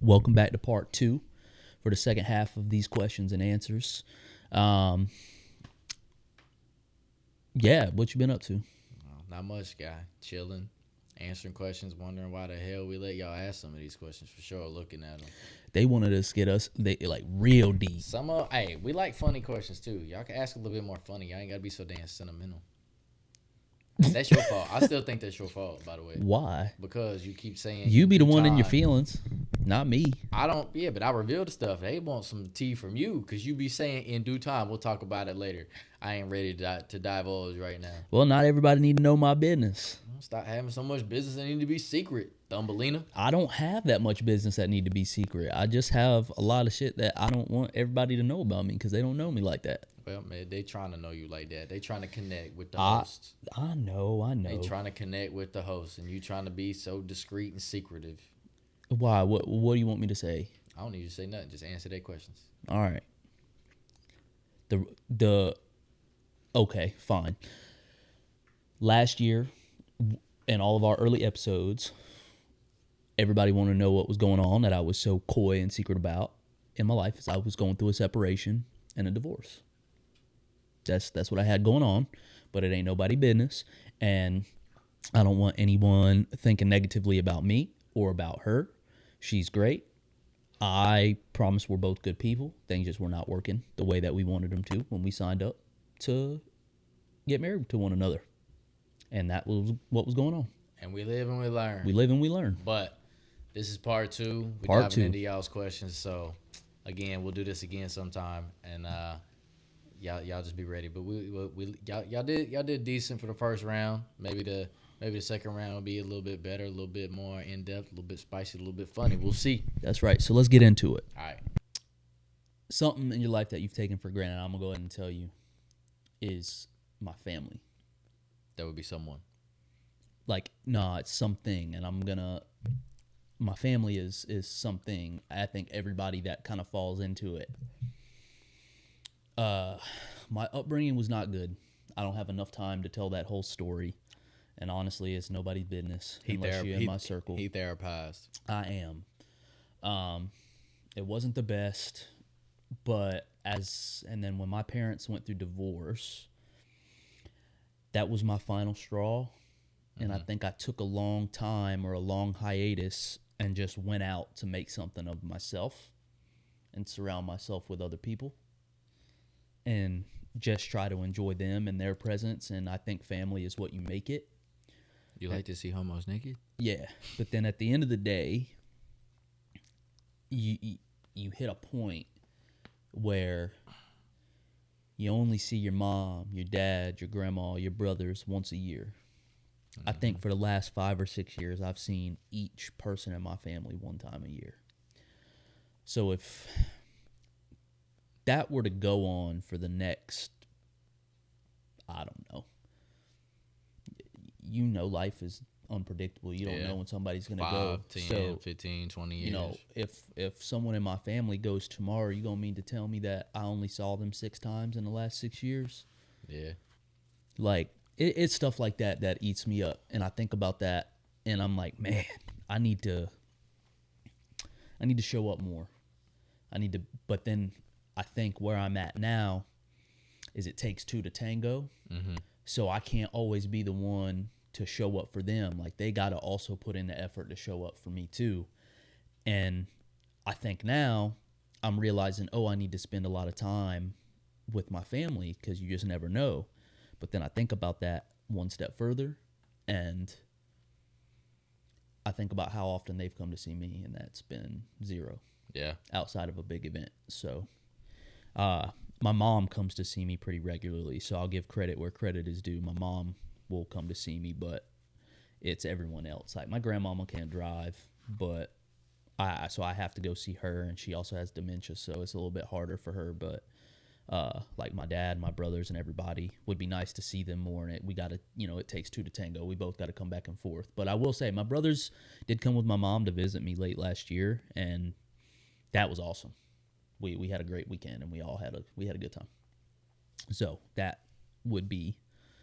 welcome back to part 2 for the second half of these questions and answers. Yeah, what you been up to? Not much, guy. Chilling, answering questions, wondering why the hell we let y'all ask some of these questions for sure, looking at them. They wanted us to get us like real deep. Hey, we like funny questions too. Y'all can ask a little bit more funny. Y'all ain't got to be so damn sentimental. That's your fault. I still think that's your fault, by the way. Why? Because you keep saying You be the one in your feelings, not me. I don't. Yeah, but I reveal the stuff. They want some tea from you because you be saying in due time. We'll talk about it later. I ain't ready to divulge right now. Well, not everybody need to know my business. Stop having so much business that need to be secret, Thumbelina. I don't have that much business that need to be secret. I just have a lot of shit that I don't want everybody to know about me because they don't know me like that. Well, man, they trying to know you like that. They trying to connect with the hosts. I know. They trying to connect with the hosts, and you trying to be so discreet and secretive. Why? What do you want me to say? I don't need you to say nothing. Just answer their questions. All right. Okay, fine. Last year, in all of our early episodes, everybody wanted to know what was going on that I was so coy and secret about in my life as I was going through a separation and a divorce. That's what I had going on, but it ain't nobody business, and I don't want anyone thinking negatively about me or about her. She's great. I promise we're both good people. Things just were not working the way that we wanted them to when we signed up to get married to one another. And that was what was going on. And we live and we learn. We live and we learn. But this is part 2. We're diving into y'all's questions. So, again, we'll do this again sometime. And y'all just be ready. But y'all did decent for the first round. Maybe the second round will be a little bit better, a little bit more in-depth, a little bit spicy, a little bit funny. We'll see. That's right. So let's get into it. All right. Something in your life that you've taken for granted, I'm going to go ahead and tell you, is my family. That would be someone. Like, nah, it's something. And my family is something. I think everybody that kind of falls into it. My upbringing was not good. I don't have enough time to tell that whole story. And honestly, it's nobody's business unless you're in my circle. He therapized. I am. It wasn't the best, and then when my parents went through divorce, that was my final straw. And I think I took a long time or a long hiatus and just went out to make something of myself and surround myself with other people and just try to enjoy them and their presence. And I think family is what you make it. You like to see homos naked? Yeah, but then at the end of the day, you hit a point where you only see your mom, your dad, your grandma, your brothers once a year. Mm-hmm. I think for the last 5 or 6 years, I've seen each person in my family one time a year. So if that were to go on for the next, I don't know. You know, life is unpredictable. You don't know when somebody's going to go. 5, 10, so, 15, 20 years. You know, if someone in my family goes tomorrow, you going to mean to tell me that I only saw them 6 times in the last 6 years? Yeah. Like, it's stuff like that eats me up. And I think about that, and I'm like, man, I need to show up more. But then I think where I'm at now is it takes 2 to tango. Mm-hmm. So I can't always be the one to show up for them. Like, they got to also put in the effort to show up for me too. And I think now I'm realizing, I need to spend a lot of time with my family because you just never know. But then I think about that one step further, and I think about how often they've come to see me, and that's been 0. Yeah. Outside of a big event. So, my mom comes to see me pretty regularly, so I'll give credit where credit is due. My mom will come to see me, but it's everyone else. Like, my grandmama can't drive, but so I have to go see her, and she also has dementia, so it's a little bit harder for her. But like my dad, my brothers, and everybody, would be nice to see them more. And we got to, it takes 2 to tango. We both got to come back and forth. But I will say, my brothers did come with my mom to visit me late last year, and that was awesome. We had a great weekend, and we had a good time. So that would be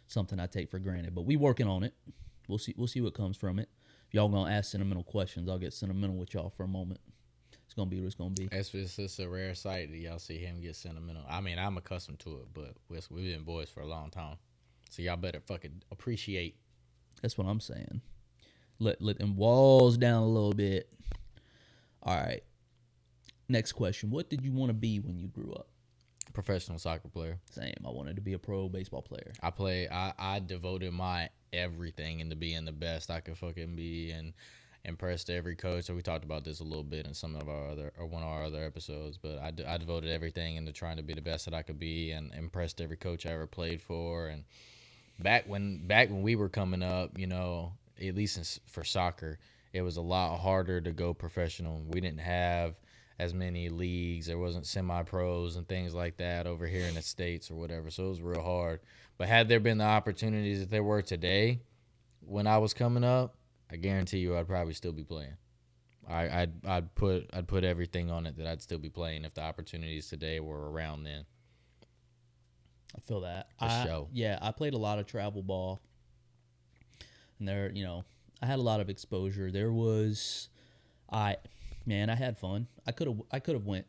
something I take for granted. But we working on it. We'll see what comes from it. If y'all gonna ask sentimental questions, I'll get sentimental with y'all for a moment. gonna be what it's gonna be. It's a rare sight that y'all see him get sentimental. I mean, I'm accustomed to it, but we've been boys for a long time, so y'all better fucking appreciate. That's what I'm saying. Let them walls down a little bit. All right. Next question. What did you want to be when you grew up? Professional soccer player. Same. I wanted to be a pro baseball player. I devoted my everything into being the best I could fucking be and impressed every coach. So we talked about this a little bit in some of our one of our other episodes, but I devoted everything into trying to be the best that I could be and impressed every coach I ever played for. And back when we were coming up, you know, at least for soccer, it was a lot harder to go professional. We didn't have as many leagues. There wasn't semi-pros and things like that over here in the States or whatever, so it was real hard. But had there been the opportunities that there were today when I was coming up, I guarantee you I'd probably still be playing. I'd put everything on it that I'd still be playing if the opportunities today were around then. I feel that. For sure. Yeah, I played a lot of travel ball. And there, you know, I had a lot of exposure. There was I had fun. I could have went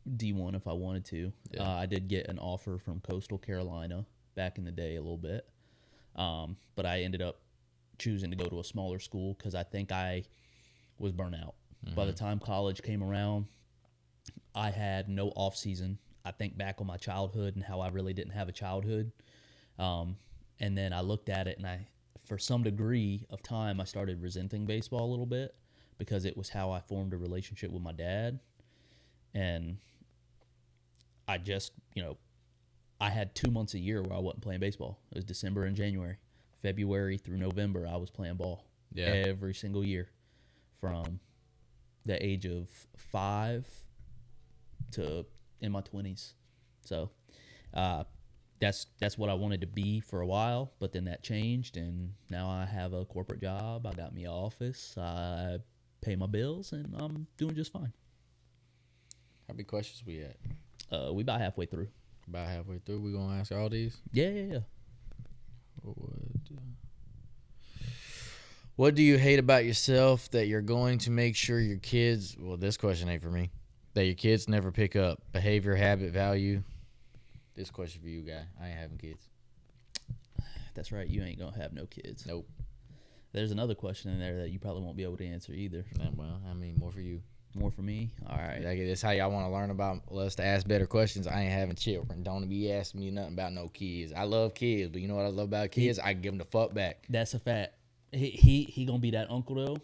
D1 if I wanted to. Yeah. I did get an offer from Coastal Carolina back in the day a little bit. But I ended up choosing to go to a smaller school because I think I was burnt out. Mm-hmm. By the time college came around, I had no off season. I think back on my childhood and how I really didn't have a childhood. And then I looked at it and for some degree of time, I started resenting baseball a little bit because it was how I formed a relationship with my dad. And I just, you know, I had 2 months a year where I wasn't playing baseball. It was December and January. February through November, I was playing ball every single year from the age of 5 to in my 20s. So that's what I wanted to be for a while, but then that changed, and now I have a corporate job. I got me an office. I pay my bills, and I'm doing just fine. How many questions we at? We about halfway through. About halfway through. We gonna ask all these? Yeah. What do you hate about yourself that you're going to make sure your kids? Well, this question ain't for me. That your kids never pick up. Behavior, habit, value. This question for you, guy. I ain't having kids. That's right. You ain't gonna have no kids. Nope. There's another question in there that you probably won't be able to answer either. Well, I mean, more for you. More for me? All right. Like, that's how y'all want to learn about us to ask better questions. I ain't having children. Don't be asking me nothing about no kids. I love kids, but you know what I love about kids? I give them the fuck back. That's a fact. He gonna be that uncle though.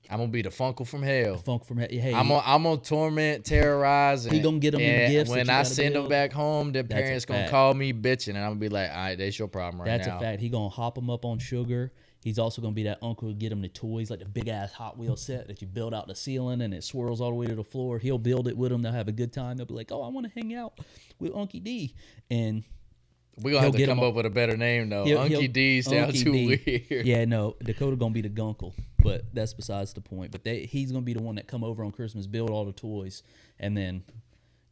I'm gonna be the funkle from hell. Hey, I'm gonna torment, terrorize. He gonna get them in gifts. When I send them back home, their parents gonna call me bitching, and I'm gonna be like, "All right, that's your problem right now." That's a fact. He gonna hop them up on sugar. He's also gonna be that uncle who get them the toys, like the big ass Hot Wheels set that you build out the ceiling and it swirls all the way to the floor. He'll build it with them. They'll have a good time. They'll be like, "Oh, I want to hang out with Unky D," and we're going to have to come up with a better name, though. Unky D sounds too weird. Yeah, no. Dakota going to be the gunkle, but that's besides the point. But he's going to be the one that come over on Christmas, build all the toys, and then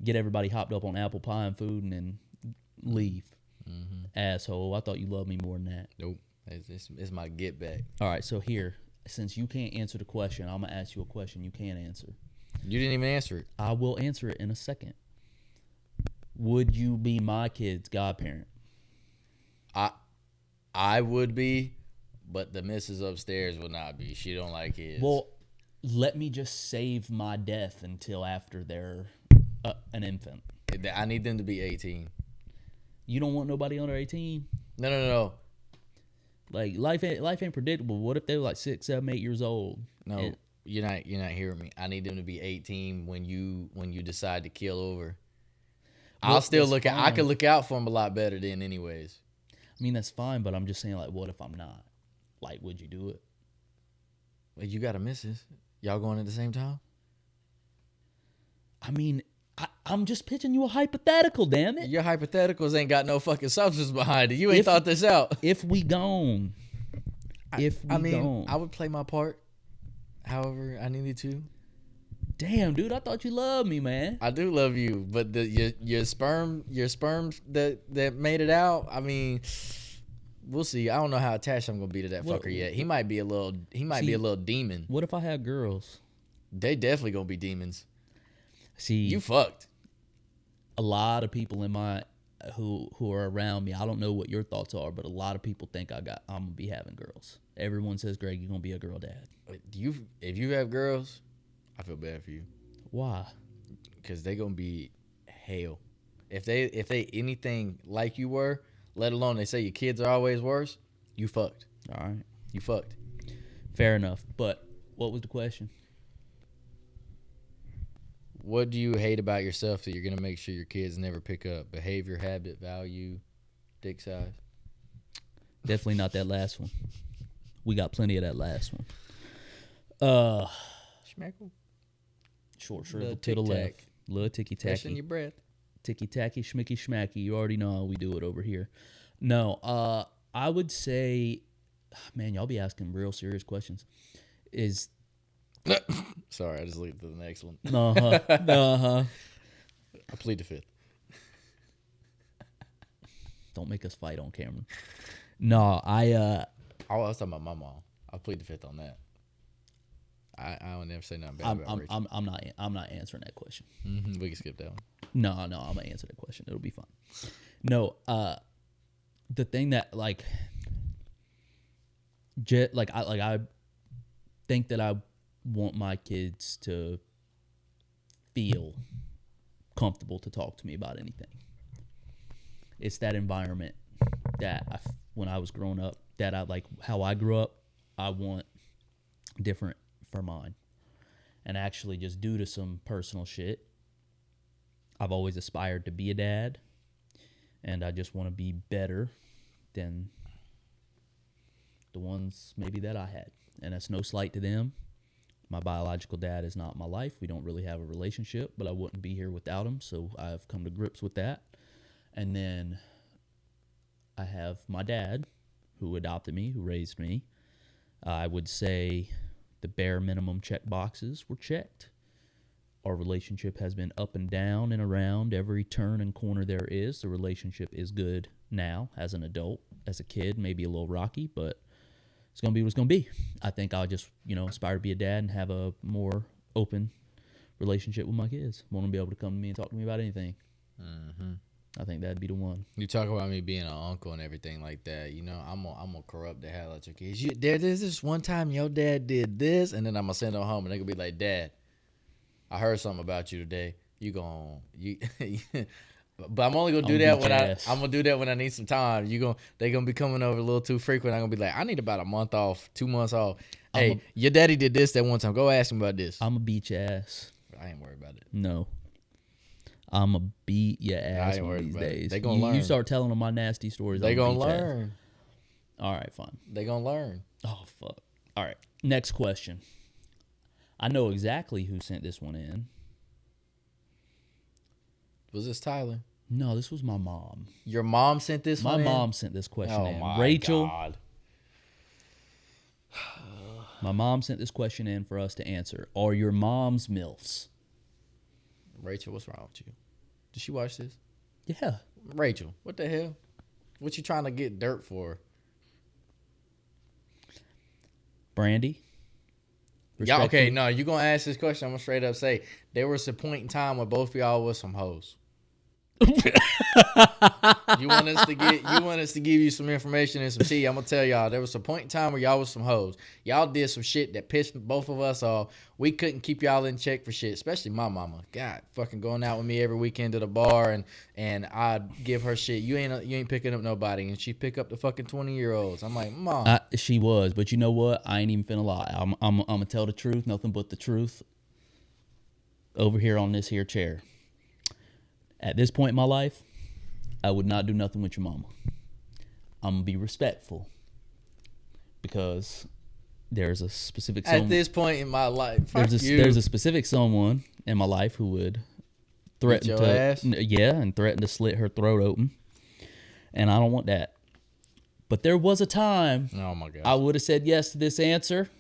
get everybody hopped up on apple pie and food and then leave. Mm-hmm. Asshole. I thought you loved me more than that. Nope. It's my get back. All right, so here, since you can't answer the question, I'm going to ask you a question you can answer. You didn't even answer it. I will answer it in a second. Would you be my kid's godparent? I would be, but the missus upstairs would not be. She don't like kids. Well, let me just save my death until after they're an infant. I need them to be 18. You don't want nobody under 18? No. Like life ain't predictable. What if they were like 6, 7, 8 years old? No, you're not hearing me. I need them to be 18 when you decide to kill over. I'll still look out. I can look out for them a lot better then, anyways. I mean, that's fine, but I'm just saying, like, what if I'm not? Like, would you do it? Well, you got a missus. Y'all going at the same time? I mean, I'm just pitching you a hypothetical, damn it. Your hypotheticals ain't got no fucking substance behind it. You ain't thought this out. If we gone. I would play my part however I needed to. Damn, dude, I thought you loved me, man. I do love you, but your sperm that made it out. I mean, we'll see. I don't know how attached I'm gonna be to that fucker yet. He might be a little demon. What if I had girls? They definitely gonna be demons. See, You fucked. a lot of people in my who are around me. I don't know what your thoughts are, but a lot of people think I'm gonna be having girls. Everyone says, Greg, you're gonna be a girl dad. If you have girls, I feel bad for you. Why? Because they gonna be hell. If they anything like you were, let alone they say your kids are always worse, you fucked. All right. You fucked. Fair enough. But what was the question? What do you hate about yourself that you're gonna make sure your kids never pick up? Behavior, habit, value, dick size. Definitely not that last one. We got plenty of that last one. Schmeckle. Short shrivel to the left. Little ticky Catching tacky. your breath. Ticky tacky, schmicky schmacky. You already know how we do it over here. No, I would say, man, y'all be asking real serious questions. Sorry, I just leave to the next one. I plead the fifth. Don't make us fight on camera. No, I was talking about my mom. I plead the fifth on that. I would never say nothing bad about Rachel. I'm not answering that question. Mm-hmm. We can skip that one. No, I'm gonna answer that question. It'll be fun. No, the thing that I think that I want my kids to feel comfortable to talk to me about anything. It's that environment that when I was growing up, that I like how I grew up. I want different for mine. And actually, just due to some personal shit, I've always aspired to be a dad, and I just want to be better than the ones maybe that I had. And that's no slight to them. My biological dad is not my life. We don't really have a relationship, but I wouldn't be here without him, so I've come to grips with that. And then I have my dad, who adopted me, who raised me. I would say the bare minimum check boxes were checked. Our relationship has been up and down and around every turn and corner there is. The relationship is good now as an adult. As a kid, maybe a little rocky, but it's going to be what it's going to be. I think I'll just, aspire to be a dad and have a more open relationship with my kids. Want to be able to come to me and talk to me about anything. Mm-hmm. I think that'd be the one. You talk about me being an uncle and everything like that. I'm gonna corrupt the hell out of your kids. There's this one time your dad did this, and then I'm gonna send them home, and they gonna be like, Dad, I heard something about you today. But I'm only gonna do that when I'm gonna do that when I need some time. They gonna be coming over a little too frequent. I'm gonna be like, I need about a month off, 2 months off. Hey, your daddy did this that one time. Go ask him about this. I'm gonna beat your ass. I ain't worried about it. No. I'm gonna beat your ass one of these days. They gonna learn. You start telling them my nasty stories. They gonna learn. All right, fine. They gonna learn. Oh fuck. All right. Next question. I know exactly who sent this one in. Was this Tyler? No, this was my mom. Your mom sent this one in? My mom sent this question in. My Rachel. God. My mom sent this question in for us to answer. Are your moms MILFs? Rachel, what's wrong with you? Did she watch this? Yeah. Rachel, what the hell? What you trying to get dirt for? Brandy? Yeah, okay, no, you gonna ask this question, I'm gonna straight up say there was a point in time where both of y'all was some hoes. You want us to give you some information and some tea. I'm gonna tell y'all there was a point in time where y'all was some hoes. Y'all did some shit that pissed both of us off. We couldn't keep y'all in check for shit, especially my mama. God, fucking going out with me every weekend to the bar and I'd give her shit. You ain't picking up nobody, and she pick up the fucking 20-year-olds. I'm like, Mom. She was, but you know what? I ain't even finna lie. I'm gonna tell the truth, nothing but the truth. Over here on this here chair. At this point in my life, I would not do nothing with your mama. I'm going to be respectful because there's a specific someone. At this point in my life, there's a specific someone in my life who would threaten to ass? And threaten to slit her throat open. And I don't want that. But there was a time oh my God, I would have said yes to this answer.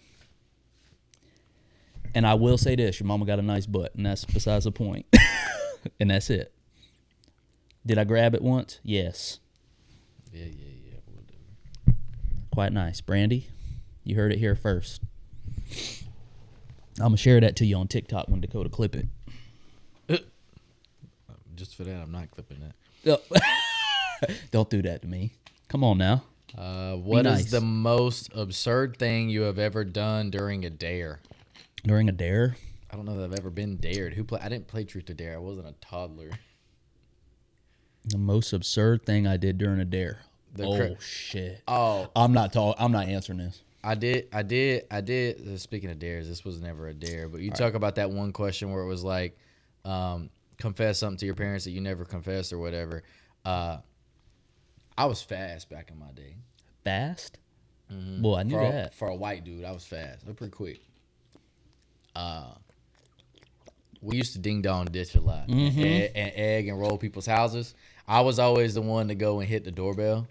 And I will say this, your mama got a nice butt, and that's besides the point. And that's it. Did I grab it once? Yes. Yeah. Quite nice. Brandy, you heard it here first. I'm gonna share that to you on TikTok when Dakota clip it. Just for that, I'm not clipping that. Don't do that to me. Come on now. What nice. is the most absurd thing you have ever done during a dare? During a dare? I don't know that I've ever been dared. I didn't play Truth or Dare. I wasn't a toddler. The most absurd thing I did during a dare. Shit. Oh, I'm not answering this. I did. Speaking of dares, this was never a dare, but you talk about that one question where it was like, confess something to your parents that you never confessed or whatever. I was fast back in my day. Fast? Mm-hmm. Well, I knew that. For a white dude, I was fast. I was pretty quick. We used to ding dong ditch a lot and egg and roll people's houses. I was always the one to go and hit the doorbell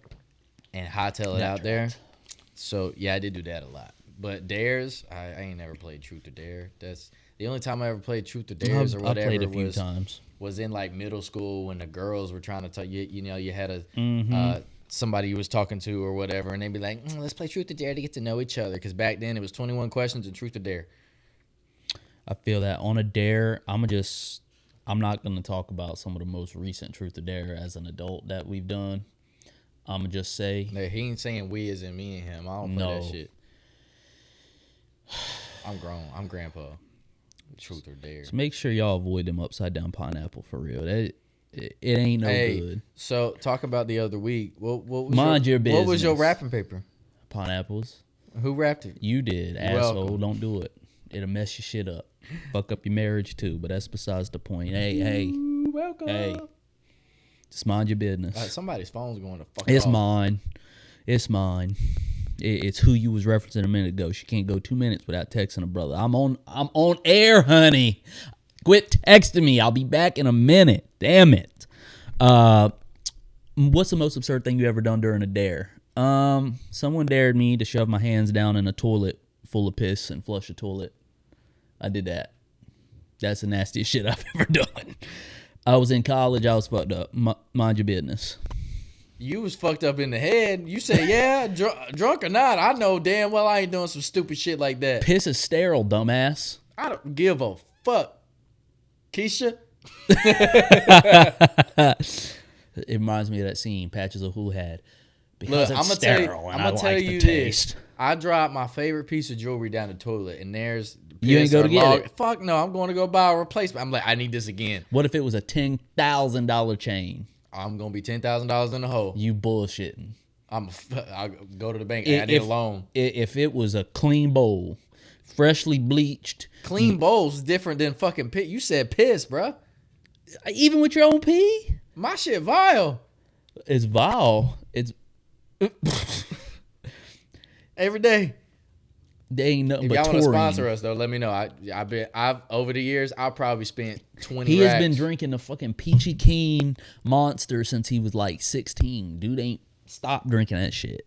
and hightail it out there. So yeah, I did do that a lot. But dares, I ain't never played Truth or Dare. That's the only time I ever played Truth or Dares or whatever. I played a few times. Was in like middle school when the girls were trying to tell you, you had a somebody you was talking to or whatever, and they'd be like, let's play Truth or Dare to get to know each other. Because back then it was 21 questions and Truth or Dare. I feel that on a dare, I'm not going to talk about some of the most recent Truth or Dare as an adult that we've done. I'm going to just say. No, he ain't saying we as in me and him. I don't play that shit. I'm grown. I'm grandpa. Truth or Dare. So make sure y'all avoid them upside down pineapple for real. It ain't no good. So talk about the other week. What was your business. What was your wrapping paper? Pineapples. Who wrapped it? You did, asshole. Welcome. Don't do it. It'll mess your shit up. Fuck up your marriage too, but that's besides the point. Hey. Welcome. Hey. Just mind your business. Somebody's phone's going to fuck It's off. mine. It's mine. It's who you was referencing a minute ago. She can't go 2 minutes without texting a brother. I'm on air, honey. Quit texting me. I'll be back in a minute. Damn it. What's the most absurd thing you ever done during a dare? Someone dared me to shove my hands down in a toilet full of piss and flush a toilet. I did that. That's the nastiest shit I've ever done. I was in college. I was fucked up. Mind your business. You was fucked up in the head. You say, yeah, drunk or not, I know damn well I ain't doing some stupid shit like that. Piss is sterile, dumbass. I don't give a fuck. Keisha? It reminds me of that scene Patches O'Who had. Because Look, I'm gonna tell you this. I dropped my favorite piece of jewelry down the toilet, and there's you ain't go to get it. Fuck no, I'm going to go buy a replacement. I'm like, I need this again. What if it was a $10,000 chain? I'm gonna be $10,000 in the hole. You bullshitting. I'll go to the bank. I need a loan. If it was a clean bowl, freshly bleached, clean bowls is different than fucking piss. You said piss, bro. Even with your own pee, my shit vile. It's vile. It's every day. They ain't nothing if but y'all want to taurine. sponsor us though, let me know. I've over the years I've probably spent 20. He racks. has been drinking the fucking Peachy Keen Monster since he was like 16. Dude ain't stopped drinking that shit.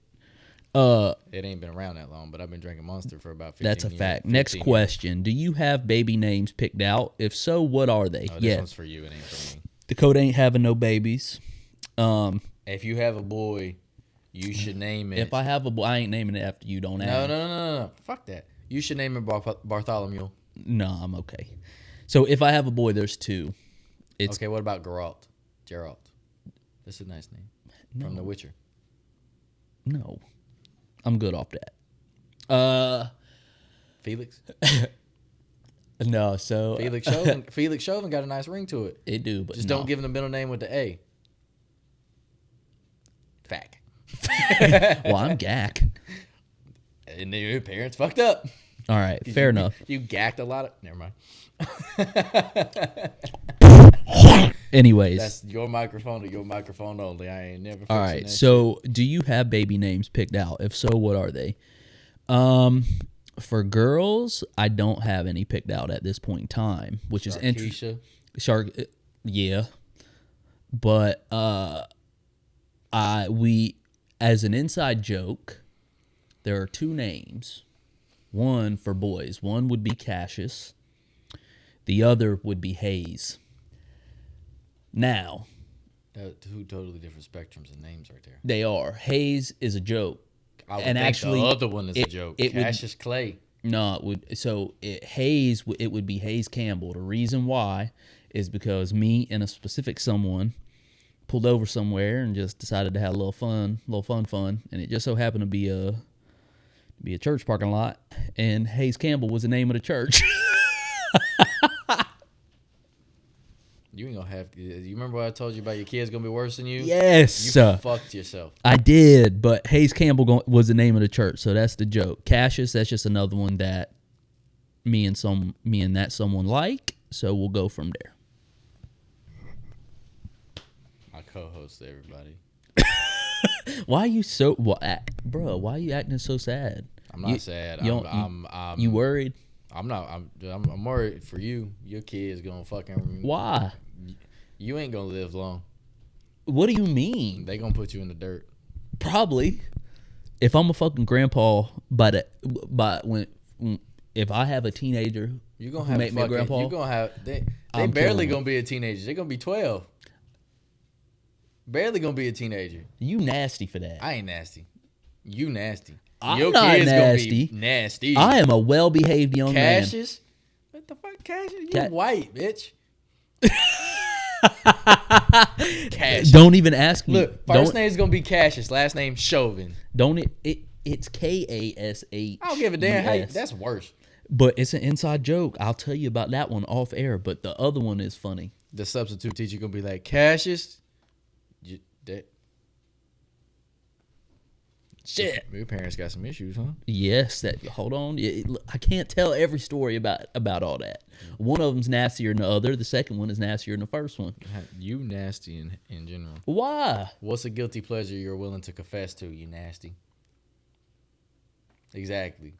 It ain't been around that long, but I've been drinking Monster for about 15 years. That's a fact. Next question: do you have baby names picked out? If so, what are they? This one's for you. It ain't for me. Dakota ain't having no babies. If you have a boy, you should name it. If I have a boy, I ain't naming it after you. Don't ask. No. Fuck that. You should name it Bartholomew. No, I'm okay. So if I have a boy, there's two. Okay, what about Geralt? That's a nice name. No. From The Witcher. No. I'm good off that. Felix? No, so Felix Chauvin got a nice ring to it. It do, but just don't give him the middle name with the A. Fact. Well, I'm Gak. And your parents fucked up. All right, fair enough. You gacked a lot of... Never mind. Anyways. That's your microphone or your microphone only. I ain't never... All right, so do you have baby names picked out? If so, what are they? For girls, I don't have any picked out at this point in time, which is interesting. Yeah. But we, as an inside joke, there are two names. One for boys. One would be Cassius. The other would be Hayes. Now, two totally different spectrums of names right there. They are. Hayes is a joke. I would think actually, the other one is a joke. Cassius Clay. No, it would. So Hayes, it would be Hayes Campbell. The reason why is because me and a specific someone pulled over somewhere and just decided to have a little fun, and it just so happened to be a church parking lot, and Hayes Campbell was the name of the church. You ain't gonna have. You remember what I told you about your kids gonna be worse than you? Yes, You fucked yourself. I did, but Hayes Campbell was the name of the church, so that's the joke. Cassius, that's just another one that me and that someone like, so we'll go from there. My co-host, everybody. Why are you bro? Why are you acting so sad? I'm not sad. You worried? I'm not. I'm worried for you. Your kid's gonna fucking. Why? You ain't gonna live long. What do you mean? They gonna put you in the dirt. Probably. If I'm a fucking grandpa, if I have a teenager, You gonna have make me a grandpa. You gonna have. They I'm barely killing gonna be a teenager. They're gonna be 12. Barely gonna be a teenager. You nasty for that. I ain't nasty. You nasty. I'm Your not kid's nasty. gonna be nasty. I am a well-behaved young man. Cassius? What the fuck, Cassius? You white, bitch. Cassius. Don't even ask me. Look, first name's gonna be Cassius. Last name Chauvin. It's Kash. I don't give a damn. Hey, that's worse. But it's an inside joke. I'll tell you about that one off air. But the other one is funny. The substitute teacher gonna be like, Cassius. Shit. Your parents got some issues, huh? Yes. Hold on. I can't tell every story about all that. One of them's nastier than the other. The second one is nastier than the first one. You nasty in general. Why? What's a guilty pleasure you're willing to confess to? You nasty. Exactly.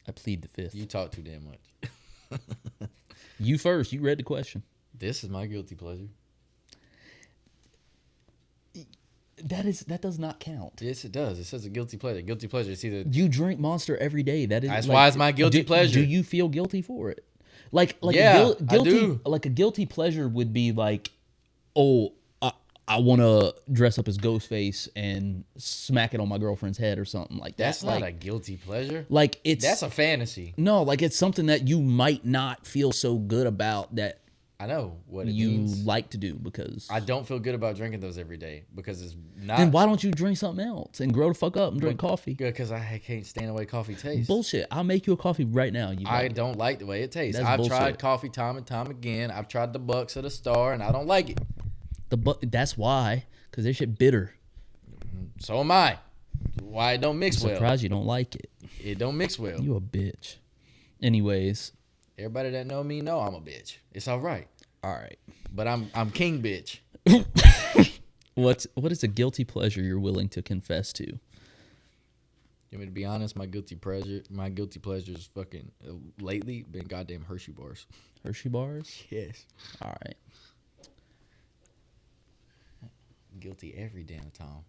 I plead the fifth. You talk too damn much. You first. You read the question. This is my guilty pleasure. That does not count. Yes, it does. It says a guilty pleasure. Guilty pleasure is either You drink Monster every day. That's why it's my guilty pleasure. Do you feel guilty for it? Yeah, guilty, I do. Like a guilty pleasure would be like, oh, I want to dress up as Ghostface and smack it on my girlfriend's head or something like that. That's not a guilty pleasure. Like that's a fantasy. No, like it's something that you might not feel so good about that I know what it you means. like to do because I don't feel good about drinking those every day because it's not. Then why don't you drink something else and grow the fuck up and drink coffee? Because I can't stand the way coffee tastes. Bullshit. I'll make you a coffee right now. I don't like the way it tastes. That's I've bullshit. tried coffee time and time again. I've tried the Bucks or the Star and I don't like it. That's why, because this shit bitter. So am I. Why it don't mix well. Surprised you don't like it. It don't mix well. You a bitch. Anyways. Everybody that know me know I'm a bitch. It's all right. All right. But I'm king bitch. What is a guilty pleasure you're willing to confess to? You want me to be honest? My guilty pleasure is fucking lately been goddamn Hershey bars. Hershey bars? Yes. All right. Guilty every damn time.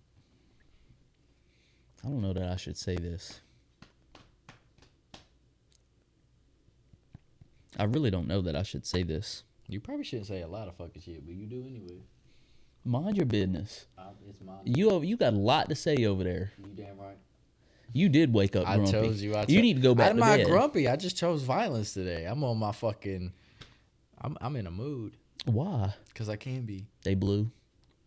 I don't know that I should say this. I really don't know that I should say this. You probably shouldn't say a lot of fucking shit, but you do anyway. Mind your business. It's mine. You got a lot to say over there. You damn right. You did wake up grumpy. I chose you. You need to go back to bed. I'm not grumpy. I just chose violence today. I'm on my fucking... I'm in a mood. Why? Because I can be. They blew?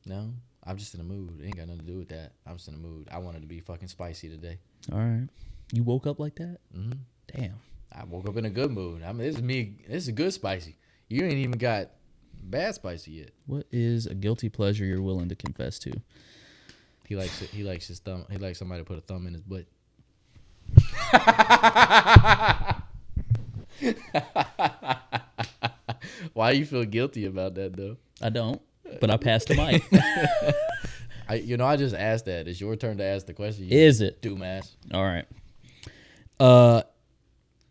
No. I'm just in a mood. It ain't got nothing to do with that. I'm just in a mood. I wanted to be fucking spicy today. All right. You woke up like that? Mm-hmm. Damn. I woke up in a good mood. I mean, this is me. This is good spicy. You ain't even got bad spicy yet. What is a guilty pleasure you're willing to confess to? He likes it. He likes his thumb. He likes somebody to put a thumb in his butt. Why you feel guilty about that though? I don't, but I passed the mic. I just asked that. It's your turn to ask the question. Is it? Dumbass. All right.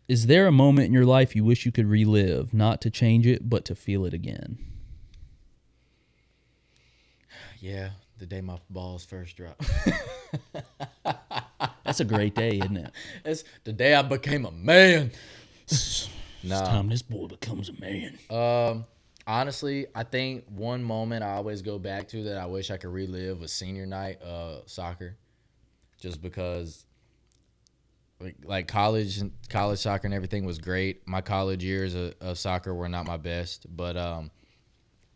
Is there a moment in your life you wish you could relive, not to change it, but to feel it again? Yeah, the day my balls first dropped. That's a great day, isn't it? It's the day I became a man. It's time this boy becomes a man. Honestly, I think one moment I always go back to that I wish I could relive was senior night soccer. Just because like college soccer and everything was great. My college years of soccer were not my best, but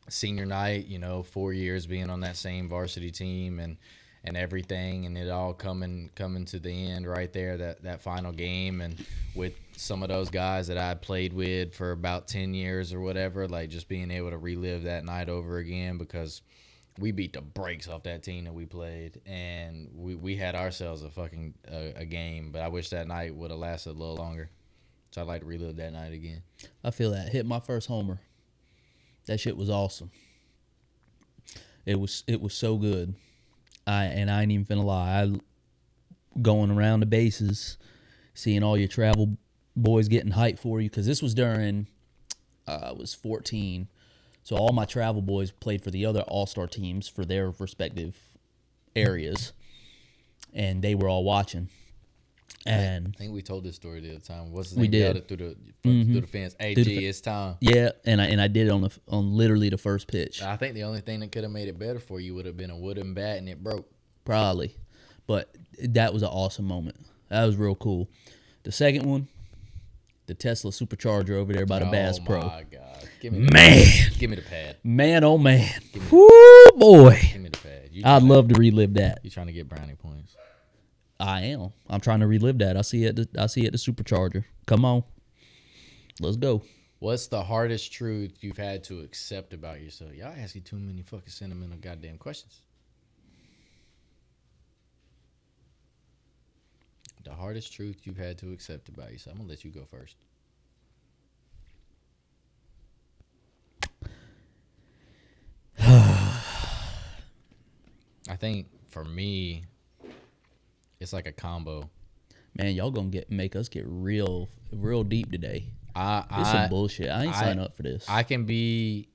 senior night, 4 years being on that same varsity team and everything, and it all coming to the end right there, that final game, and with some of those guys that I played with for about 10 years or whatever, like just being able to relive that night over again, because we beat the brakes off that team that we played, and we had ourselves a fucking a game. But I wish that night would have lasted a little longer. So I'd like to relive that night again. I feel that. Hit my first homer. That shit was awesome. It was so good. I ain't even finna lie. Going around the bases, seeing all your travel boys getting hyped for you, because this was during I was 14. So all my travel boys played for the other all-star teams for their respective areas, and they were all watching. And I think we told this story the other time. What's his we name? did. Yelled it through the fence. Hey, G, it's time. Yeah, and I did it on literally the first pitch. I think the only thing that could have made it better for you would have been a wooden bat, and it broke. Probably, but that was an awesome moment. That was real cool. The second one, the Tesla supercharger over there by the Bass Pro. Oh my God! Give me the pad. Man, oh man, whoo boy! Give me the pad. I'd love to relive that. You trying to get brownie points? I am. I'm trying to relive that. I see it at the supercharger. Come on, let's go. What's the hardest truth you've had to accept about yourself? Y'all asking too many fucking sentimental goddamn questions. The hardest truth you've had to accept about yourself. I'm gonna let you go first. I think for me, it's like a combo. Man, y'all gonna make us get real deep today. It's some bullshit. I ain't signing up for this. I can be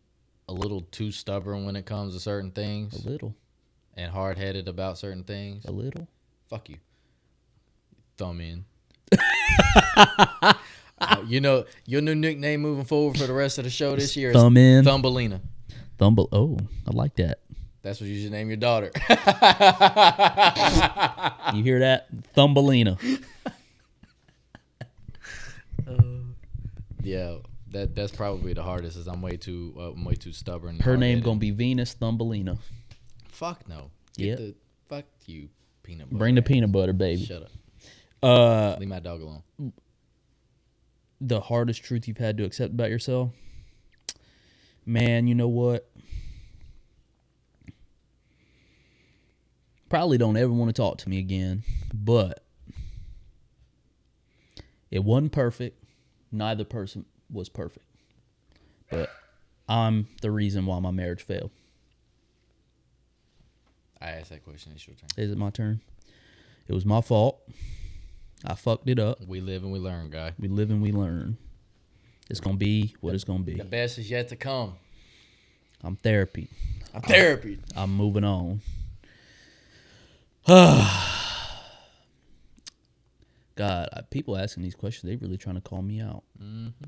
a little too stubborn when it comes to certain things. A little. And hard-headed about certain things. A little. Fuck you. Thumb in. Your new nickname moving forward for the rest of the show this year is Thumb in. Thumbelina. Oh, I like that. That's what you should name your daughter. You hear that? Thumbelina. Yeah, that's probably the hardest. Is I'm way too stubborn. Her name gonna be Venus Thumbelina. Fuck no. Yeah. Fuck you, peanut butter. Bring the peanut butter, baby. Shut up. Leave my dog alone. The hardest truth you've had to accept about yourself? Man, you know what? Probably don't ever want to talk to me again, but it wasn't perfect. Neither person was perfect. But I'm the reason why my marriage failed. I asked that question. It's your turn. Is it my turn? It was my fault. I fucked it up. We live and we learn, guy. We live and we learn. It's going to be what it's going to be. The best is yet to come. I'm therapy. I'm moving on. God, people asking these questions, they really trying to call me out. Mm-hmm.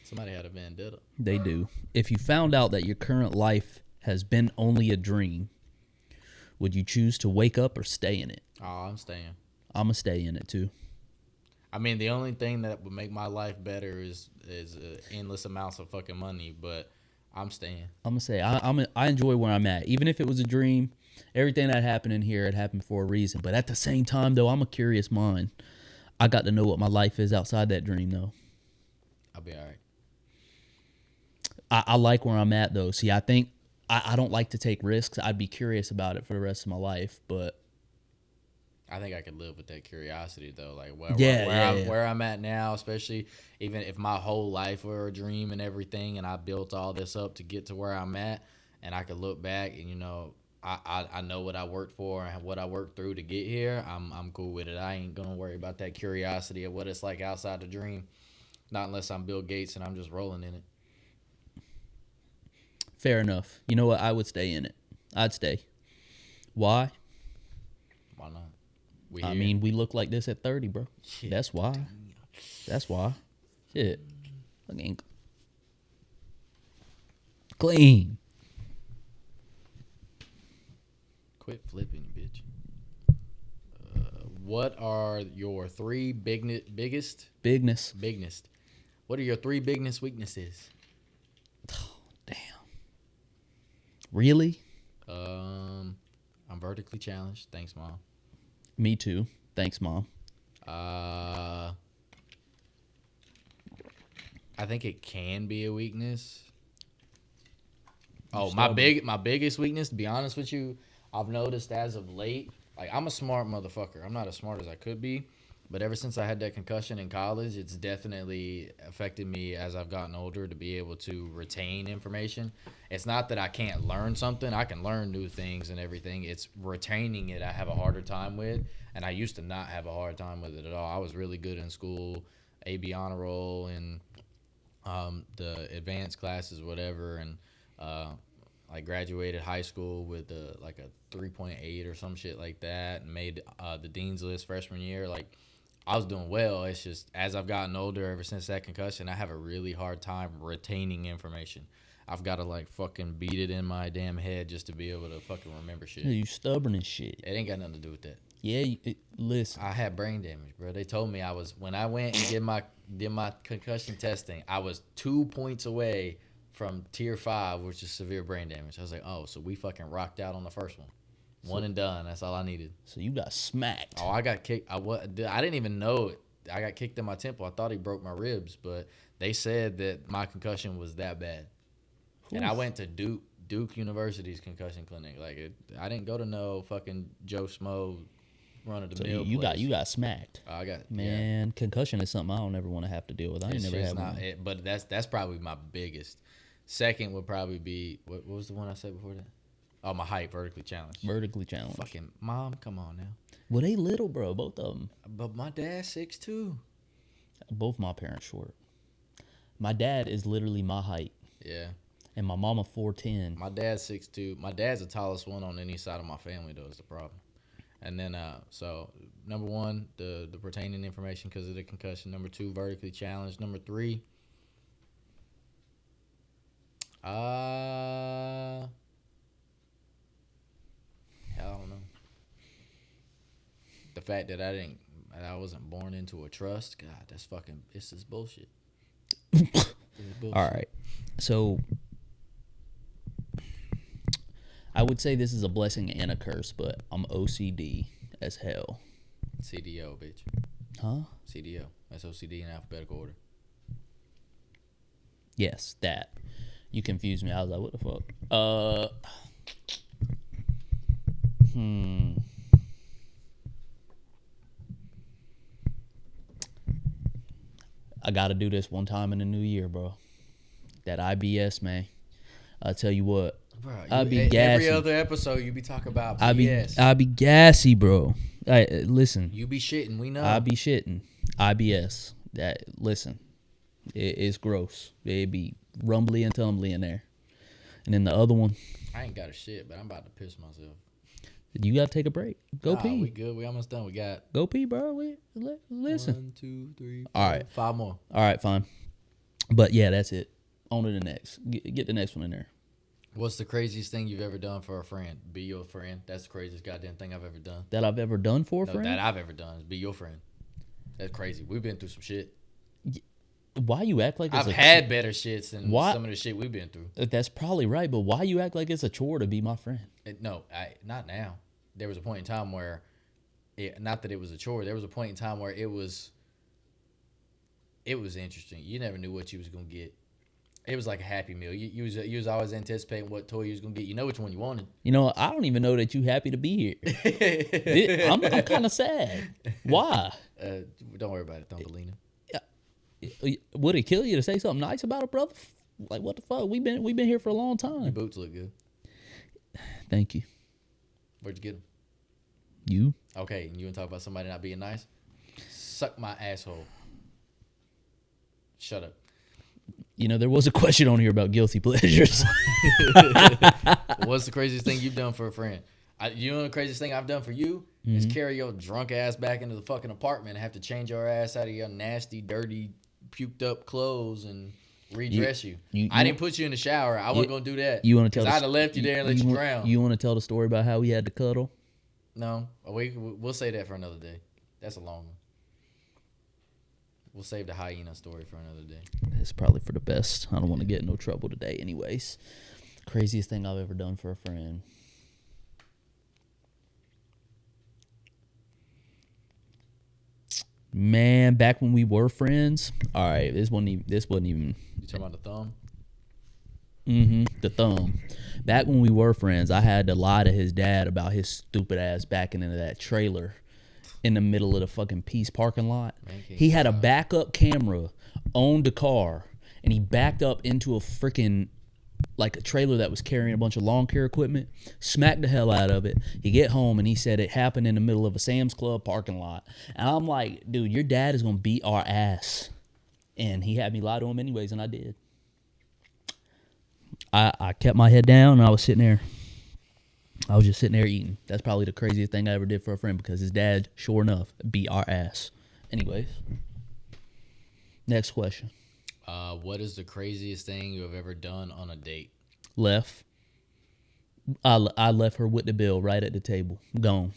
Somebody had a vendetta. They do. If you found out that your current life has been only a dream, would you choose to wake up or stay in it? Oh, I'm staying. I'm going to stay in it too. I mean, the only thing that would make my life better is endless amounts of fucking money, but I'm staying. I'm going to say I enjoy where I'm at. Even if it was a dream, everything that happened in here, it happened for a reason. But at the same time, though, I'm a curious mind. I got to know what my life is outside that dream, though. I'll be all right. I like where I'm at, though. See, I think I don't like to take risks. I'd be curious about it for the rest of my life, but I think I could live with that curiosity, though. Like where I'm at now, especially even if my whole life were a dream and everything, and I built all this up to get to where I'm at, and I could look back and I know what I worked for and what I worked through to get here. I'm cool with it. I ain't gonna worry about that curiosity of what it's like outside the dream. Not unless I'm Bill Gates and I'm just rolling in it. Fair enough. You know what? I would stay in it. I'd stay. Why? Why not? I mean, we look like this at 30, bro. Shit. That's why. That's why. Shit. Fucking clean. Quit flipping, bitch. What are your three biggest? Bigness. What are your three biggest weaknesses? Damn. Really? I'm vertically challenged. Thanks, Mom. Me too. Thanks, Mom. I think it can be a weakness. Oh, my biggest weakness, to be honest with you, I've noticed as of late, like, I'm a smart motherfucker. I'm not as smart as I could be, but ever since I had that concussion in college, it's definitely affected me as I've gotten older to be able to retain information. It's not that I can't learn something. I can learn new things and everything. It's retaining it I have a harder time with, and I used to not have a hard time with it at all. I was really good in school, AB honor roll, and the advanced classes, whatever, and I graduated high school with like a 3.8 or some shit like that, and made the dean's list freshman year. Like, I was doing well. It's just as I've gotten older, ever since that concussion, I have a really hard time retaining information. I've got to like fucking beat it in my damn head just to be able to fucking remember shit. You stubborn as shit. It ain't got nothing to do with that. Yeah, listen. I had brain damage, bro. They told me when I went and did my concussion testing, I was 2 points away from tier 5, which is severe brain damage. I was like, oh, so we fucking rocked out on the first one. One and done. That's all I needed. So you got smacked. Oh, I got kicked. I didn't even know it. I got kicked in my temple. I thought he broke my ribs, but they said that my concussion was that bad. Oof. And I went to Duke University's concussion clinic. Like, I didn't go to no fucking Joe Smo run of the mill. So you got smacked. I got, man. Yeah. Concussion is something I don't ever want to have to deal with. I ain't never had one. But that's probably my biggest. Second would probably be what was the one I said before that? Oh, my height, vertically challenged. Fucking Mom, come on now. Well, they little, bro, both of them. But my dad's 6'2". Both my parents short. My dad is literally my height. Yeah. And my mama 4'10". My dad's 6'2". My dad's the tallest one on any side of my family, though, is the problem. And then, so number one, the retaining information because of the concussion. Number two, vertically challenged. Number three, I don't know. The fact that I wasn't born into a trust, God, this is bullshit. All right. So I would say this is a blessing and a curse, but I'm OCD as hell. CDO, bitch. Huh? CDO. That's OCD in alphabetical order. Yes, that. You confused me. I was like, what the fuck? I got to do this one time in the new year, bro. That IBS, man. I'll tell you what. Bro, I be gassy. Every other episode, you be talking about BS. I be gassy, bro. Listen. You be shitting. We know. I be shitting. IBS. Listen. It's gross. It be rumbly and tumbly in there. And then the other one. I ain't got a shit, but I'm about to piss myself. You got to take a break. Go pee. We good. We almost done. We got. Go pee, bro. Listen. 1, 2, 3, 4, all right. 5 more. All right, fine. But yeah, that's it. On to the next. Get the next one in there. What's the craziest thing you've ever done for a friend? Be your friend. That's the craziest goddamn thing I've ever done. That I've ever done for a friend? That I've ever done is be your friend. That's crazy. We've been through some shit. Why you act like I've had better shits than some of the shit we've been through. That's probably right, but why you act like it's a chore to be my friend? No, not now. There was a point in time where, not that it was a chore. There was a point in time where it was interesting. You never knew what you was gonna get. It was like a Happy Meal. You was always anticipating what toy you was gonna get. You know which one you wanted. You know, I don't even know that you happy to be here. I'm kind of sad. Why? Don't worry about it, Thumbelina. Would it kill you to say something nice about a brother? Like, what the fuck? We've been here for a long time. Your boots look good. Thank you. Where'd you get them? You. Okay, and you want to talk about somebody not being nice? Suck my asshole. Shut up. You know, there was a question on here about guilty pleasures. What's the craziest thing you've done for a friend? You know the craziest thing I've done for you is carry your drunk ass back into the fucking apartment and have to change your ass out of your nasty, dirty, puked up clothes and redress you. I didn't put you in the shower. I wasn't going to do that. You want to tell? I'd have left you there and let you drown. You want to tell the story about how we had to cuddle? No, we'll say that for another day. That's a long one. We'll save the hyena story for another day. It's probably for the best. I don't want to get in no trouble today anyways. Craziest thing I've ever done for a friend. Man, back when we were friends. All right, this wasn't even. You talking about the thumb? The thumb. Back when we were friends, I had to lie to his dad about his stupid ass backing into that trailer in the middle of the fucking Peace parking lot. He had a backup camera on the car, and he backed up into a freaking like a trailer that was carrying a bunch of lawn care equipment, smacked the hell out of it. He get home and he said it happened in the middle of a Sam's Club parking lot. And I'm like, dude, your dad is gonna beat our ass. And he had me lie to him anyways, and I did. I kept my head down and I was sitting there. I was just sitting there eating. That's probably the craziest thing I ever did for a friend because his dad, sure enough, beat our ass. Anyways, next question. What is the craziest thing you have ever done on a date? Left. I left her with the bill right at the table. Gone.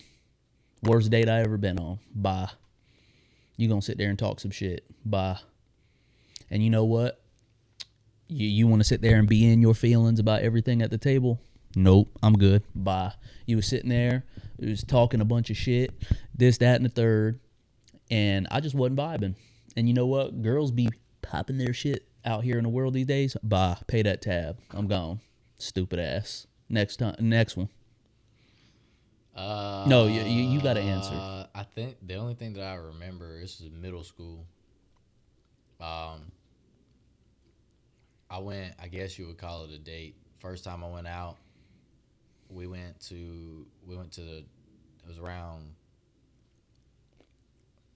Worst date I ever been on. Bye. You gonna sit there and talk some shit. Bye. And you know what? You want to sit there and be in your feelings about everything at the table? Nope, I'm good. Bye. You was sitting there, you was talking a bunch of shit, this, that, and the third, and I just wasn't vibing. And you know what? Girls be popping their shit out here in the world these days. Bye. Pay that tab. I'm gone. Stupid ass. Next one. No, you got to answer. I think the only thing that I remember is middle school. I guess you would call it a date. First time I went out, we went to it was around,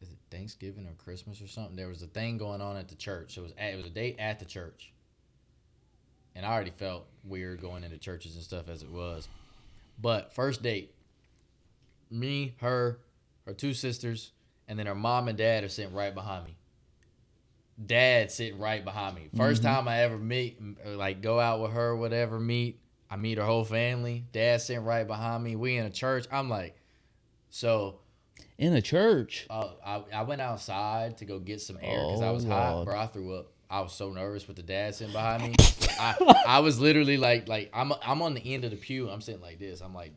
is it Thanksgiving or Christmas or something? There was a thing going on at the church. It was a date at the church. And I already felt weird going into churches and stuff as it was. But first date, me, her two sisters, and then her mom and dad are sitting right behind me. Dad sitting right behind me. First time I ever go out with her, whatever, I meet her whole family. Dad sitting right behind me. We in a church. I'm like, so. In a church? I went outside to go get some air because I was hot. Bro, I threw up. I was so nervous with the dad sitting behind me. I was literally like I'm on the end of the pew. I'm sitting like this. I'm like,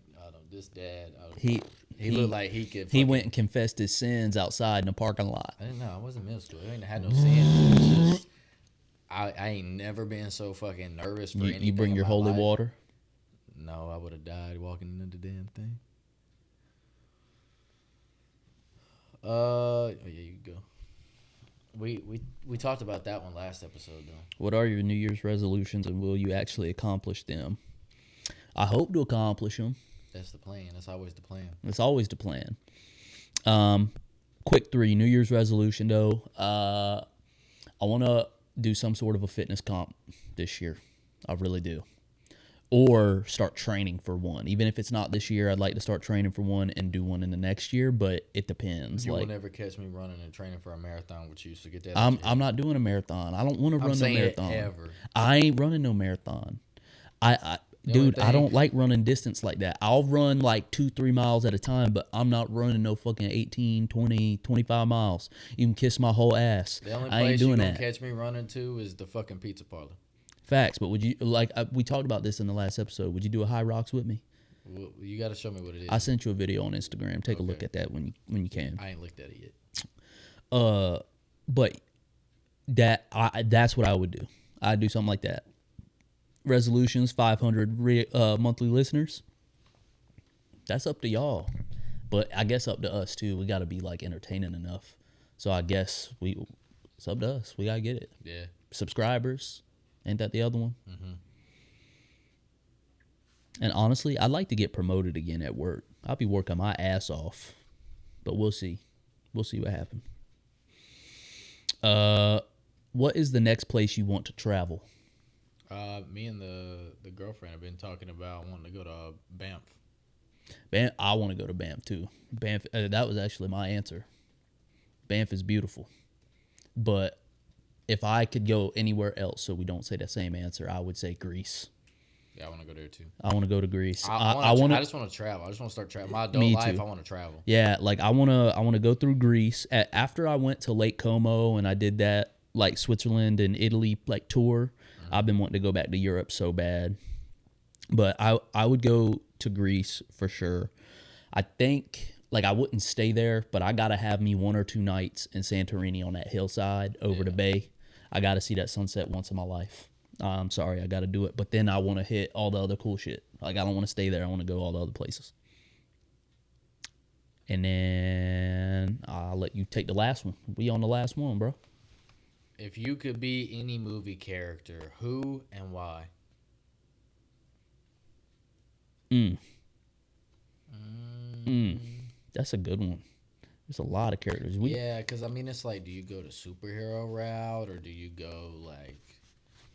this dad. He looked like he could. He went and confessed his sins outside in the parking lot. I didn't know. I wasn't middle school. I ain't had no sins. I ain't never been so fucking nervous for anything. You bring your holy water? No, I would have died walking into the damn thing. Yeah, you go. We talked about that one last episode though. What are your New Year's resolutions and will you actually accomplish them? I hope to accomplish them. That's the plan. That's always the plan. It's always the plan. Quick 3 New Year's resolution though. I want to do some sort of a fitness comp this year. I really do. Or start training for one. Even if it's not this year, I'd like to start training for one and do one in the next year, but it depends. You will never catch me running and training for a marathon with you, so get that. I'm not doing a marathon. I don't want to run no marathon. Ever. I ain't running no marathon. Dude, I don't like running distance like that. I'll run like 2-3 miles at a time, but I'm not running no fucking 18, 20, 25 miles. You can kiss my whole ass. The only I ain't place doing you gonna that. catch me running to is the fucking pizza parlor. Facts, but would you we talked about this in the last episode. Would you do a high rocks with me? Well, you got to show me what it is. I sent you a video on Instagram. Take a look at that when you can. I ain't looked at it yet. But that's what I would do. I'd do something like that. Resolutions, 500 monthly listeners. That's up to y'all, but I guess up to us too. We got to be like entertaining enough. So I guess it's up to us. We gotta get it. Yeah. Subscribers. Ain't that the other one? Mm-hmm. And honestly, I'd like to get promoted again at work. I'll be working my ass off, but we'll see. We'll see what happens. What is the next place you want to travel? Me and the girlfriend have been talking about wanting to go to Banff. I want to go to Banff too. Banff. That was actually my answer. Banff is beautiful, but if I could go anywhere else, so we don't say the same answer, I would say Greece. Yeah, I want to go there too. I want to go to Greece. I just want to travel. I just want to start traveling. My adult Me life, too. I want to travel. Yeah, like I wanna go through Greece. After I went to Lake Como and I did that like Switzerland and Italy like tour, I've been wanting to go back to Europe so bad. But I would go to Greece for sure. I think like I wouldn't stay there, but I gotta have me 1 or 2 nights in Santorini on that hillside over the bay. I gotta see that sunset once in my life. I'm sorry, I gotta do it. But then I want to hit all the other cool shit. Like I don't want to stay there. I want to go all the other places. And then I'll let you take the last one. We on the last one, bro. If you could be any movie character, who and why? That's a good one. There's a lot of characters. Yeah, because I mean, it's like, do you go the superhero route or do you go like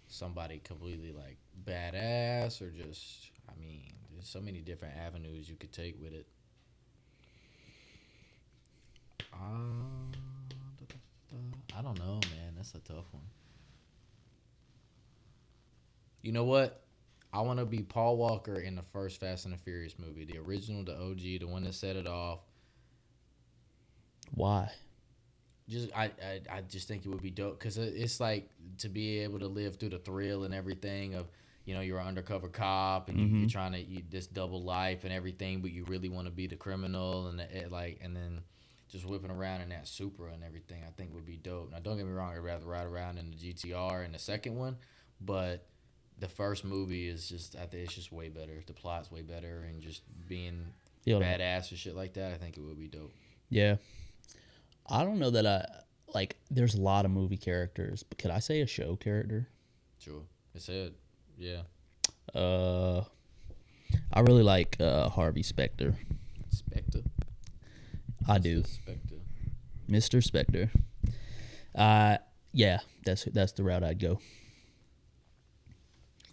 somebody completely like badass or just, I mean, there's so many different avenues you could take with it. I don't know, man. That's a tough one. You know what? I want to be Paul Walker in the first Fast and the Furious movie, the original, the OG, the one that set it off. Why? I just think it would be dope because it's like to be able to live through the thrill and everything of, you know, you're an undercover cop and you're trying to this double life and everything, but you really want to be the criminal and and then just whipping around in that Supra and everything. I think would be dope. Now, don't get me wrong, I'd rather ride around in the GTR in the second one, but the first movie is just, I think it's just way better. The plot's way better, and just being badass or shit like that, I think it would be dope. Yeah. I don't know that there's a lot of movie characters, but could I say a show character? Sure. I said, yeah. I really like Harvey Specter. Spectre? I do. Spectre. Mr. Specter. Yeah, that's the route I'd go.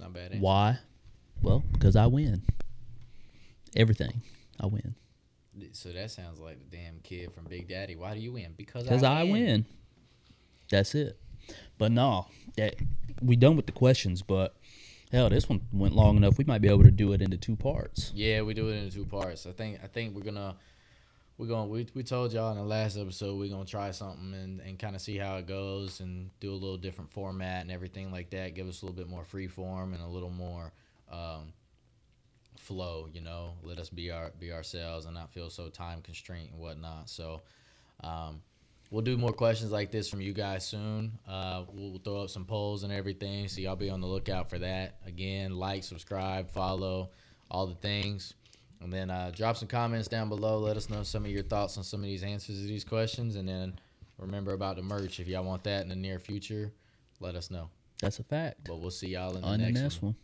Not bad. Answer. Why? Well, because I win. Everything. I win. So that sounds like the damn kid from Big Daddy. Why do you win? Because I win. That's it. But no, we done with the questions, but hell, this one went long enough. We might be able to do it into 2 parts. Yeah, we do it into 2 parts. I think we told y'all in the last episode we're gonna try something and kind of see how it goes and do a little different format and everything like that. Give us a little bit more free form and a little more flow, you know. Let us be ourselves and not feel so time constrained and whatnot. So we'll do more questions like this from you guys soon. We'll throw up some polls and everything, so y'all be on the lookout for that. Again, like, subscribe, follow, all the things. And then drop some comments down below. Let us know some of your thoughts on some of these answers to these questions. And then remember about the merch. If y'all want that in the near future, let us know. That's a fact. But we'll see y'all in the next one.